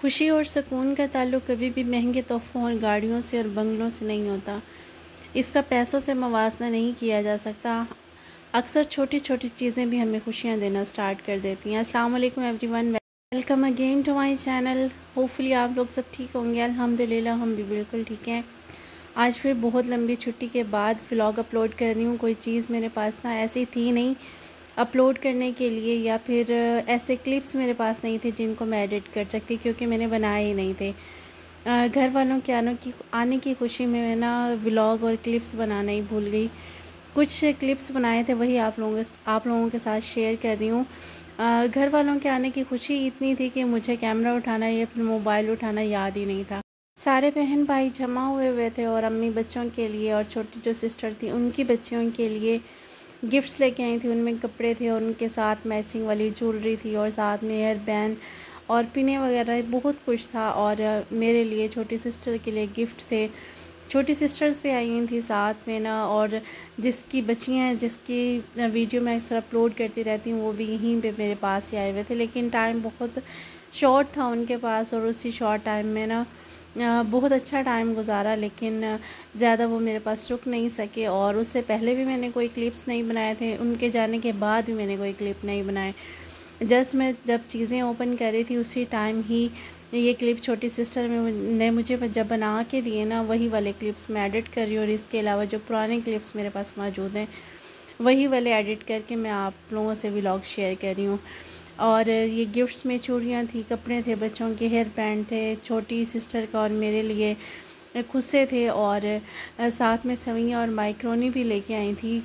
खुशी और सुकून का ताल्लुक़ कभी भी महंगे तोहफ़ों और गाड़ियों से और बंगलों से नहीं होता। इसका पैसों से मवाजना नहीं किया जा सकता। अक्सर छोटी-छोटी चीज़ें भी हमें खुशियाँ देना स्टार्ट कर देती हैं। अस्सलाम वालेकुम everyone, welcome again to my channel. Hopefully आप लोग सब ठीक होंगे। अल्हम्दुलिल्लाह हम भी बिल्कुल ठीक हैं। आज फिर बहुत लंबी छुट्टी के बाद व्लॉग अपलोड कर रही हूँ। कोई चीज़ मेरे पास ना ऐसी थी नहीं अपलोड करने के लिए, या फिर ऐसे क्लिप्स मेरे पास नहीं थे जिनको मैं एडिट कर सकती, क्योंकि मैंने बनाए ही नहीं थे। घर वालों के आने की खुशी में मैं ना व्लॉग और क्लिप्स बनाना ही भूल गई। कुछ क्लिप्स बनाए थे वही आप लोगों के साथ शेयर कर रही हूँ। घर वालों के आने की खुशी इतनी थी कि मुझे कैमरा उठाना या फिर मोबाइल उठाना याद ही नहीं था। सारे बहन भाई जमा हुए थे और अम्मी बच्चों के लिए और छोटी जो सिस्टर थी उनकी बच्चियों के लिए गिफ्ट्स लेके आई थी। उनमें कपड़े थे और उनके साथ मैचिंग वाली ज्वेलरी थी और साथ में हेयर बैंड और पिने वगैरह बहुत कुछ था। और मेरे लिए छोटी सिस्टर के लिए गिफ्ट थे। छोटी सिस्टर्स भी आई हुई थी साथ में ना, और जिसकी बच्चियाँ जिसकी वीडियो मैं अक्सर अपलोड करती रहती हूँ वो भी यहीं पे मेरे पास ही आए हुए थे। लेकिन टाइम बहुत शॉर्ट था उनके पास और उसी शॉर्ट टाइम में ना बहुत अच्छा टाइम गुजारा, लेकिन ज़्यादा वो मेरे पास रुक नहीं सके। और उससे पहले भी मैंने कोई क्लिप्स नहीं बनाए थे, उनके जाने के बाद भी मैंने कोई क्लिप नहीं बनाए। जस्ट मैं जब चीज़ें ओपन कर रही थी उसी टाइम ही ये क्लिप छोटी सिस्टर ने मुझे जब बना के दिए ना, वही वाले क्लिप्स मैं एडिट कर रही हूँ। और इसके अलावा जो पुराने क्लिप्स मेरे पास मौजूद हैं वही वाले एडिट करके मैं आप लोगों से व्लॉग शेयर कर रही हूँ। और ये गिफ्ट्स में चूड़ियाँ थी, कपड़े थे, बच्चों के हेयर बैंड थे, छोटी सिस्टर का और मेरे लिए खुस्से थे, और साथ में सवियाँ और माइक्रोनी भी लेके आई थी।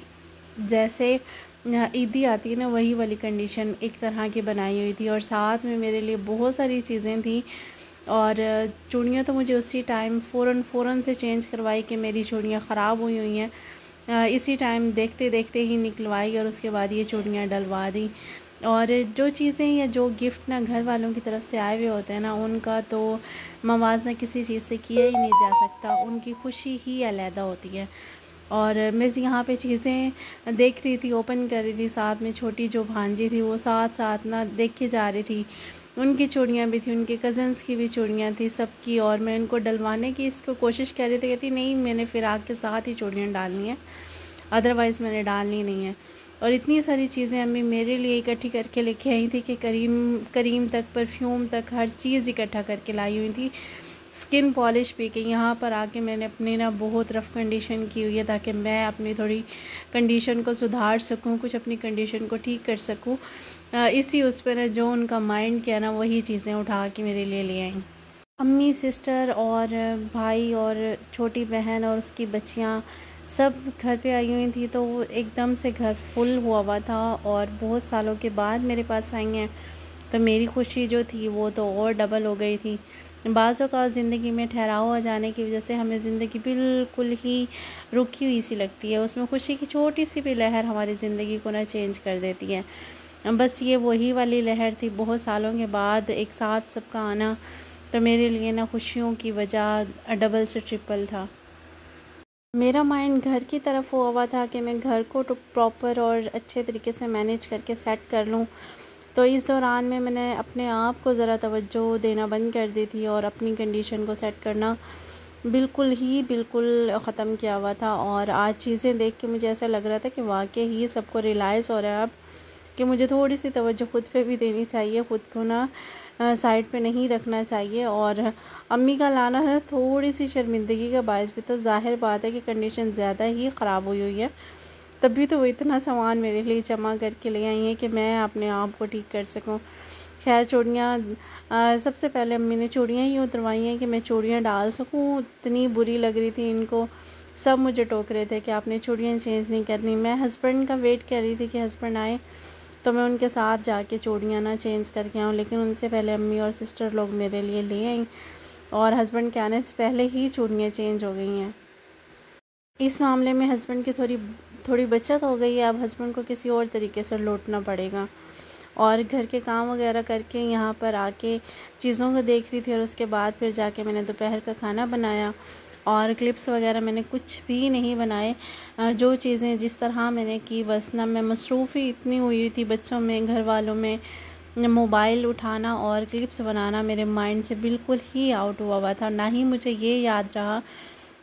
जैसे ईदी आती है ना, वही वाली कंडीशन एक तरह की बनाई हुई थी। और साथ में मेरे लिए बहुत सारी चीज़ें थी। और चूड़ियाँ तो मुझे उसी टाइम फ़ौरन से चेंज करवाई कि मेरी चूड़ियाँ ख़राब हुई हैं। इसी टाइम देखते देखते ही निकलवाई और उसके बाद ये चूड़ियाँ डलवा दी। और जो चीज़ें या जो गिफ्ट ना घर वालों की तरफ से आए हुए होते हैं ना, उनका तो मवाजना किसी चीज़ से किया ही नहीं जा सकता। उनकी खुशी ही अलहदा होती है। और मैं यहाँ पे चीज़ें देख रही थी, ओपन कर रही थी, साथ में छोटी जो भांजी थी वो साथ साथ ना देख के जा रही थी। उनकी चूड़ियाँ भी थी, उनके कज़न्स की भी चूड़ियाँ थी, सबकी। और मैं उनको डलवाने की इसको कोशिश कर रही थी, कहती नहीं मैंने फिराक के साथ ही चूड़ियाँ डालनी है, अदरवाइज़ मैंने डालनी नहीं है। और इतनी सारी चीज़ें अम्मी मेरे लिए इकट्ठी करके लेके आई थी कि करीम तक, परफ्यूम तक, हर चीज़ इकट्ठा करके लाई हुई थी। स्किन पॉलिश भी, कि यहाँ पर आके मैंने अपनी ना बहुत रफ़ कंडीशन की हुई है ताकि मैं अपनी थोड़ी कंडीशन को सुधार सकूँ, कुछ अपनी कंडीशन को ठीक कर सकूँ। इसी उस पर जो उनका माइंड किया ना, वही चीज़ें उठा के मेरे लिए ले आई। अम्मी, सिस्टर और भाई और छोटी बहन और उसकी बच्चियाँ सब घर पे आई हुई थी, तो वो एकदम से घर फुल हुआ था। और बहुत सालों के बाद मेरे पास आई हैं, तो मेरी खुशी जो थी वो तो और डबल हो गई थी। बाज़ औक़ात ज़िंदगी में ठहराव आ जाने की वजह से हमें ज़िंदगी बिल्कुल ही रुकी हुई सी लगती है। उसमें खुशी की छोटी सी भी लहर हमारी ज़िंदगी को ना चेंज कर देती है। बस ये वही वाली लहर थी, बहुत सालों के बाद एक साथ सबका आना, तो मेरे लिए ना खुशियों की वजह डबल से ट्रिपल था। मेरा माइंड घर की तरफ हुआ था कि मैं घर को तो प्रॉपर और अच्छे तरीके से मैनेज करके सेट कर लूँ। तो इस दौरान में मैंने अपने आप को ज़रा तवज्जो देना बंद कर दी थी और अपनी कंडीशन को सेट करना बिल्कुल ख़त्म किया हुआ था। और आज चीज़ें देख के मुझे ऐसा लग रहा था कि वाकई ही सबको रियलाइज़ हो रहा है अब कि मुझे थोड़ी सी तवज्जो खुद पे भी देनी चाहिए, खुद को ना साइड पे नहीं रखना चाहिए। और अम्मी का लाना है थोड़ी सी शर्मिंदगी का बायस भी, तो ज़ाहिर बात है कि कंडीशन ज़्यादा ही ख़राब हुई है, तभी तो वो इतना सामान मेरे लिए जमा करके ले आई हैं कि मैं अपने आप को ठीक कर सकूं। खैर चूड़ियाँ सबसे पहले अम्मी ने चूड़ियाँ ही उतरवाई हैं कि मैं चूड़ियाँ डाल सकूं। इतनी बुरी लग रही थी इनको, सब मुझे टोक रहे थे कि आपने चूड़ियाँ चेंज नहीं करनी। मैं हस्बैंड का वेट कर रही थी कि हस्बैंड आए तो मैं उनके साथ जाके चूड़ियाँ ना चेंज करके आऊँ, लेकिन उनसे पहले अम्मी और सिस्टर लोग मेरे लिए ले आई और हस्बैंड के आने से पहले ही चूड़ियाँ चेंज हो गई हैं। इस मामले में हस्बैंड की थोड़ी बचत हो गई है। अब हस्बैंड को किसी और तरीके से लौटना पड़ेगा। और घर के काम वगैरह करके यहाँ पर आके चीज़ों को देख रही थी, और उसके बाद फिर जाके मैंने दोपहर का खाना बनाया। और क्लिप्स वगैरह मैंने कुछ भी नहीं बनाए। जो चीज़ें जिस तरह मैंने की, बस ना मैं मसरूफ़ ही इतनी हुई थी बच्चों में, घर वालों में, मोबाइल उठाना और क्लिप्स बनाना मेरे माइंड से बिल्कुल ही आउट हुआ था। ना ही मुझे ये याद रहा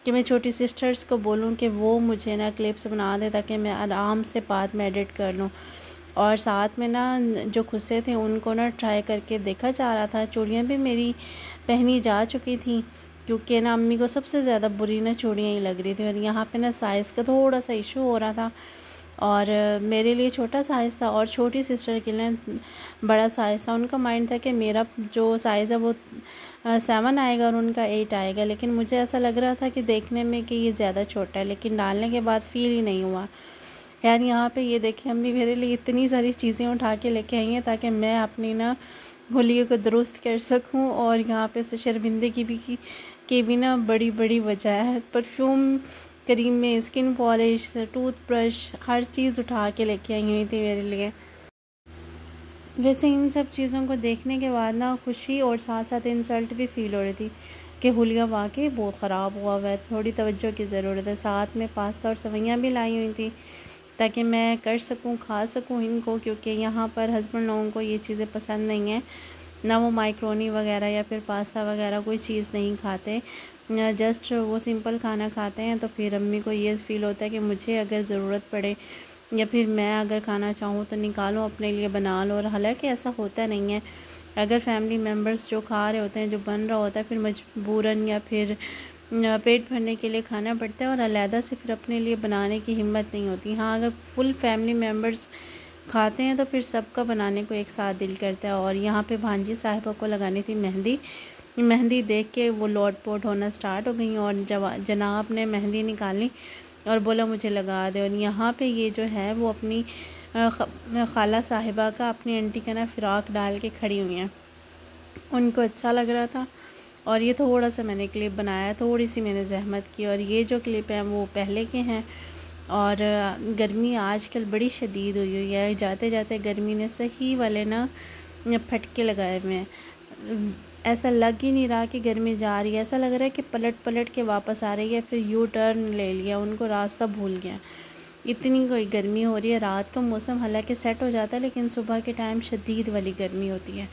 कि मैं छोटी सिस्टर्स को बोलूं कि वो मुझे ना क्लिप्स बना दे ताकि मैं आराम से बाद में एडिट कर लूं। और साथ में ना जो खुस्से थे उनको ना ट्राई करके देखा जा रहा था। चूड़ियाँ भी मेरी पहनी जा चुकी थी क्योंकि ना अम्मी को सबसे ज़्यादा बुरी ना चूड़ियाँ ही लग रही थी। और यहाँ पे ना साइज़ का थोड़ा सा इशू हो रहा था और मेरे लिए छोटा साइज़ था और छोटी सिस्टर के लिए बड़ा साइज़ था। उनका माइंड था कि मेरा जो साइज़ है वो 7 आएगा और उनका 8 आएगा, लेकिन मुझे ऐसा लग रहा था कि देखने में कि ये ज़्यादा छोटा है, लेकिन डालने के बाद फ़ील ही नहीं हुआ। यार यहाँ पे ये देखिए अम्मी मेरे लिए इतनी सारी चीज़ें उठा के लेके आई हैं ताकि मैं अपनी ना होलियों को दुरुस्त कर सकूं। और यहाँ पे से शर्मिंदगी की भी ना बड़ी बड़ी वजह है। परफ्यूम, क्रीम में स्किन पॉलिश, टूथब्रश, हर चीज़ उठा के लेके आई हुई थी मेरे लिए। वैसे इन सब चीज़ों को देखने के बाद ना खुशी और साथ साथ इंसल्ट भी फील हो रही थी कि हुलिया वाकई बहुत ख़राब हुआ है, थोड़ी तवज्जो की ज़रूरत है। साथ में पास्ता और सवैयाँ भी लाई हुई थी ताकि मैं कर सकूं, खा सकूं इनको, क्योंकि यहाँ पर हस्बैंड लोगों को ये चीज़ें पसंद नहीं हैं। ना वो माइक्रोनी वगैरह या फिर पास्ता वगैरह कोई चीज़ नहीं खाते, जस्ट वो सिंपल खाना खाते हैं। तो फिर अम्मी को ये फ़ील होता है कि मुझे अगर ज़रूरत पड़े या फिर मैं अगर खाना चाहूँ तो निकालो अपने लिए, बना लो। और हालांकि ऐसा होता नहीं है, अगर फैमिली मेम्बर्स जो खा रहे होते हैं, जो बन रहा होता है, फिर मजबूरन या फिर पेट भरने के लिए खाना पड़ता है और अलहदा से फिर अपने लिए बनाने की हिम्मत नहीं होती। हाँ, अगर फुल फैमिली मेम्बर्स खाते हैं तो फिर सबका बनाने को एक साथ दिल करता है। और यहाँ पे भांजी साहिबा को लगानी थी मेहंदी देख के वो लोट-पोट होना स्टार्ट हो गई और जनाब ने मेहंदी निकाली और बोला मुझे लगा दे। और यहाँ पे ये जो है वो अपनी खाला साहिबा का, अपनी आंटी का ना फ़िराक डाल के खड़ी हुई हैं। उनको अच्छा लग रहा था और ये थोड़ा सा मैंने क्लिप बनाया, थोड़ी सी मैंने जहमत की। और ये जो क्लिप है वो पहले के हैं। और गर्मी आजकल बड़ी शदीद हुई है, जाते जाते गर्मी ने सही वाले ना फटके लगाए हुए हैं। ऐसा लग ही नहीं रहा कि गर्मी जा रही है, ऐसा लग रहा है कि पलट पलट के वापस आ रही है, फिर यू टर्न ले लिया, उनको रास्ता भूल गया। इतनी कोई गर्मी हो रही है। रात का मौसम हालांकि सेट हो जाता है लेकिन सुबह के टाइम शदीद वाली गर्मी होती है।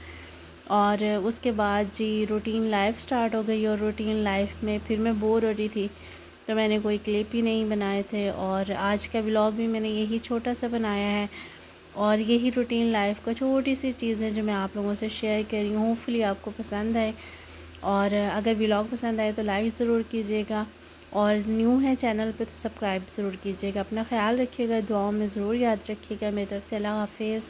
और उसके बाद जी रूटीन लाइफ स्टार्ट हो गई और रूटीन लाइफ में फिर मैं बोर हो रही थी तो मैंने कोई क्लिप ही नहीं बनाए थे। और आज का व्लॉग भी मैंने यही छोटा सा बनाया है और यही रूटीन लाइफ का छोटी सी चीज़ें जो मैं आप लोगों से शेयर कर रही हूँ। होपफुली आपको पसंद आए और अगर व्लॉग पसंद आए तो लाइक ज़रूर कीजिएगा और न्यू है चैनल पे तो सब्सक्राइब ज़रूर कीजिएगा। अपना ख्याल रखिएगा, दुआओं में ज़रूर याद रखिएगा। मेरी तरफ से अल्लाह हाफिज़।